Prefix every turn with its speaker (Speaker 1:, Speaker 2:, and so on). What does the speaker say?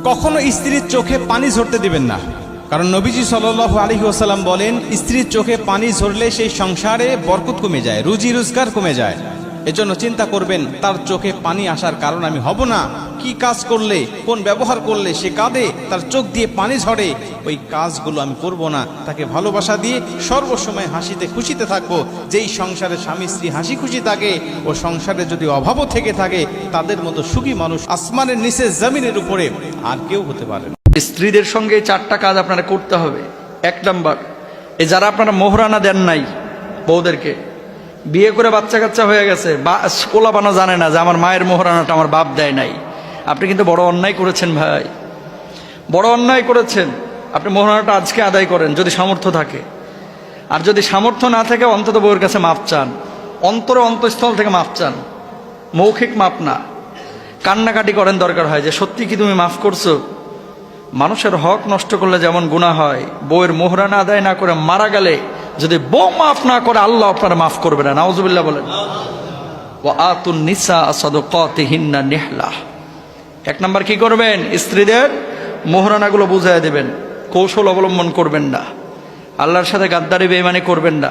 Speaker 1: কখনো স্ত্রীর চোখে পানি ঝরতে দিবেন না, কারণ নবীজি সাল্লাল্লাহু আলাইহি ওয়াসাল্লাম বলেন, স্ত্রীর চোখে পানি ঝরলে সেই সংসারে বরকত কমে যায়, রুজি রোজগার কমে যায়। এজন্য চিন্তা করবেন, তার চোখে পানি আসার কারণ আমি হব না। কি কাজ করলে, কোন ব্যবহার করলে সে কাঁদে, তার চোখ দিয়ে পানি ঝরে, ওই কাজগুলো আমি করব না। তাকে ভালোবাসা দিয়ে সর্বসময় হাসিতে খুশিতে থাকবো। যেই সংসারে স্বামী স্ত্রী হাসি খুশি থাকে, ও সংসারে যদি অভাবও থেকে থাকে, তাদের মতো সুখী মানুষ আসমানের নিচে জমিনের উপরে আর কেউ হতে পারে না।
Speaker 2: স্ত্রীদের সঙ্গে 4টা কাজ আপনারা করতে হবে। 1 নাম্বার, এই যারা আপনারা মোহরানা দেন নাই বউদেরকে, বিয়ে করে বাচ্চা কাচ্চা হয়ে গেছে, পোলাপানা জানে না যে আমার মায়ের মোহরানাটা আমার বাপ দেয় নাই, আপনি কিন্তু বড় অন্যায় করেছেন ভাই, বড় অন্যায় করেছেন। আপনি মোহরানাটা আজকে আদায় করেন যদি সামর্থ্য থাকে, আর যদি সামর্থ্য না থাকে অন্তত বউয়ের কাছে মাপ চান, অন্তরে অন্তঃস্থল থেকে মাপ চান, মৌখিক মাপ না। কান্নাকাটি করেন দরকার হয় যে সত্যি কি তুমি মাফ করছো। মানুষের হক নষ্ট করলে যেমন গুনাহ হয়, বউয়ের মোহরানা আদায় না করে মারা গেলে যদি বউ মাফ না করে, আল্লাহ আপনারা মাফ করবে না। নাউজুবিল্লাহ বলেন। ওয়া আতুন নিসা সাদাকাতিহিন্না নিহলা। 1 নাম্বার কি করবেন, স্ত্রীদের মোহরানাগুলো বুঝাইয়া দেবেন, কৌশল অবলম্বন করবেন না, আল্লাহর সাথে গাদ্দারি বেঈমানি করবেন না।